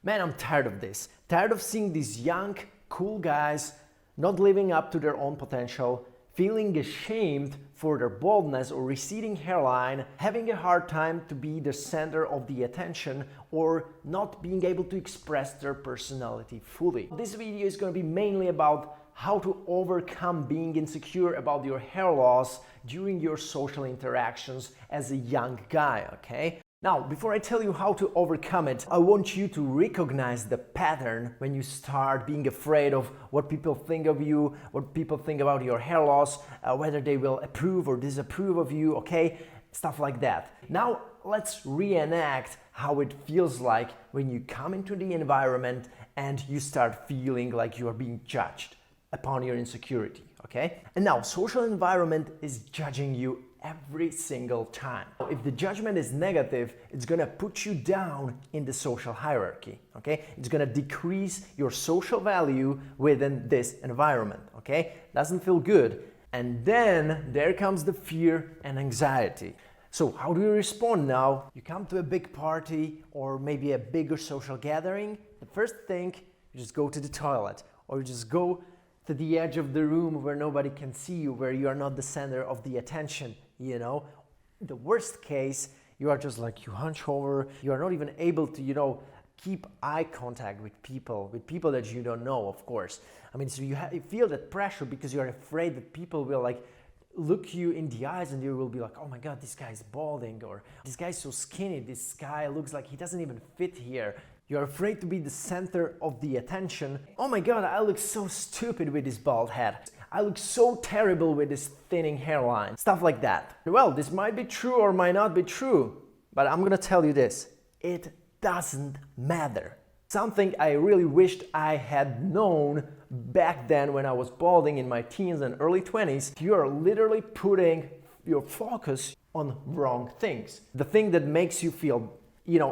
Man, I'm tired of this. Tired of seeing these young, cool guys not living up to their own potential, feeling ashamed for their baldness or receding hairline, having a hard time to be the center of the attention, or not being able to express their personality fully. This video is going to be mainly about how to overcome being insecure about your hair loss during your social interactions as a young guy, okay? Now, before I tell you how to overcome it, I want you to recognize the pattern when you start being afraid of what people think of you, what people think about your hair loss, whether they will approve or disapprove of you, okay? Stuff like that. Now, let's reenact how it feels like when you come into the environment and you start feeling like you are being judged upon your insecurity, okay? And now, social environment is judging you every single time. If the judgment is negative, it's gonna put you down in the social hierarchy, okay? It's gonna decrease your social value within this environment, okay? Doesn't feel good. And then there comes the fear and anxiety. So how do you respond now? You come to a big party or maybe a bigger social gathering. The first thing, you just go to the toilet, or you just go to the edge of the room where nobody can see you, where you are not the center of the attention, you know? The worst case, you are just like, you hunch over, you are not even able to, keep eye contact with people that you don't know, of course. I mean, so you feel that pressure because you're afraid that people will like look you in the eyes and you will be like, oh my God, this guy's balding, or this guy's so skinny, this guy looks like he doesn't even fit here. You're afraid to be the center of the attention. Oh my God, I look so stupid with this bald head. I look so terrible with this thinning hairline. Stuff like that. Well, this might be true or might not be true, but I'm gonna tell you this. It doesn't matter. Something I really wished I had known back then when I was balding in my teens and early 20s. You are literally putting your focus on wrong things. The thing that makes you feel,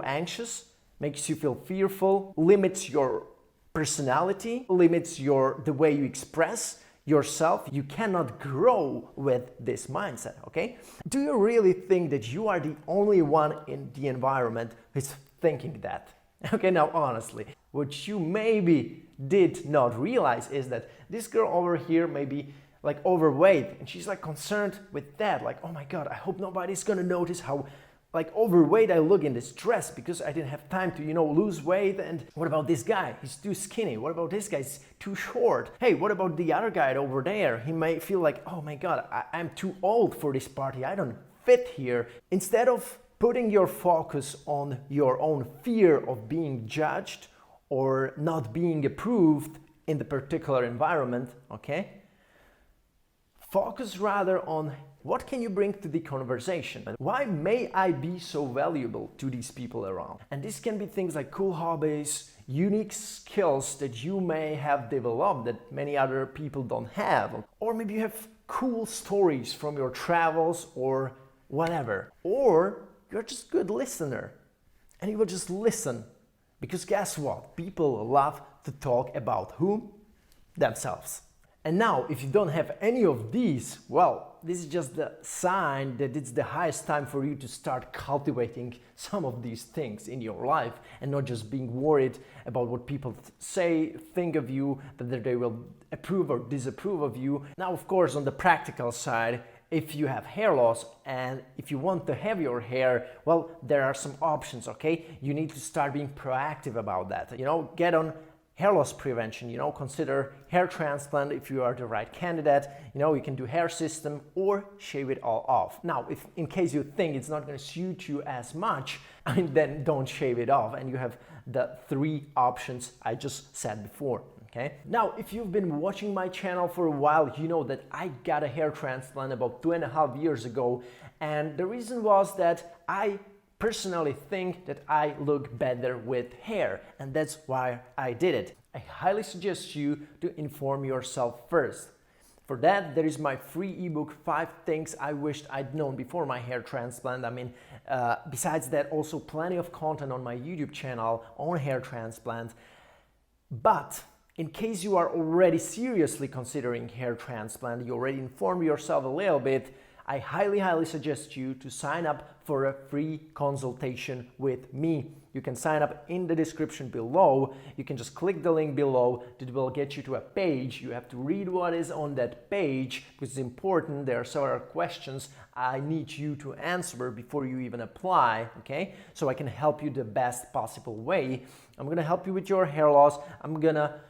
anxious, makes you feel fearful, limits your personality, limits the way you express yourself. You cannot grow with this mindset, okay? Do you really think that you are the only one in the environment who's thinking that? Okay, now honestly, what you maybe did not realize is that this girl over here may be like overweight and she's like concerned with that, like, oh my God, I hope nobody's gonna notice how like overweight I look in this dress because I didn't have time to, lose weight. And what about this guy? He's too skinny. What about this guy? He's too short. Hey, what about the other guy over there? He may feel like, oh my God, I'm too old for this party. I don't fit here. Instead of putting your focus on your own fear of being judged or not being approved in the particular environment, okay? Focus rather on what can you bring to the conversation? Why may I be so valuable to these people around? And this can be things like cool hobbies, unique skills that you may have developed that many other people don't have. Or maybe you have cool stories from your travels or whatever. Or you're just a good listener and you will just listen. Because guess what? People love to talk about whom? Themselves. And now, if you don't have any of these, well, this is just the sign that it's the highest time for you to start cultivating some of these things in your life and not just being worried about what people say, think of you, whether they will approve or disapprove of you. Now, of course, on the practical side, if you have hair loss and if you want to have your hair, well, there are some options, okay? You need to start being proactive about that. Get on hair loss prevention, consider hair transplant if you are the right candidate. You can do hair system or shave it all off. Now, if in case you think it's not going to suit you as much, then don't shave it off. And you have the 3 options I just said before. Okay. Now, if you've been watching my channel for a while, you know that I got a hair transplant about 2.5 years ago. And the reason was that I personally think that I look better with hair, and that's why I did it. I highly suggest you to inform yourself first. For that, there is my free ebook, 5 things I wished I'd known before my hair transplant. Besides that, also plenty of content on my YouTube channel on hair transplant. But in case you are already seriously considering hair transplant, you already informed yourself a little bit, I highly suggest you to sign up for a free consultation with me. You can sign up in the description below. You can just click the link below. It will get you to a page. You have to read what is on that page because it's important. There are several questions I need you to answer before you even apply, okay? So I can help you the best possible way. I'm gonna help you with your hair loss. I'm gonna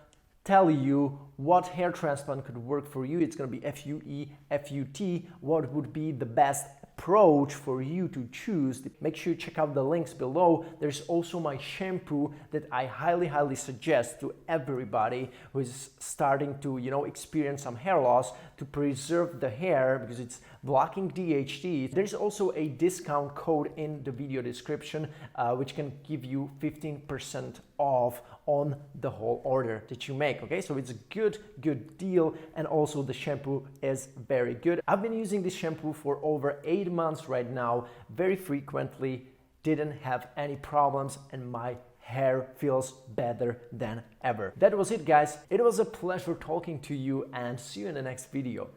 tell you what hair transplant could work for you. It's going to be FUE, FUT, what would be the best approach for you to choose. Make sure you check out the links below. There's also my shampoo that I highly suggest to everybody who is starting to, experience some hair loss to preserve the hair because it's blocking DHT. There's also a discount code in the video description which can give you 15% off on the whole order that you make, okay? So it's a good deal, and also the shampoo is very good. I've been using this shampoo for over 8 months right now, very frequently, didn't have any problems, and my hair feels better than ever. That was it, guys. It was a pleasure talking to you, and see you in the next video.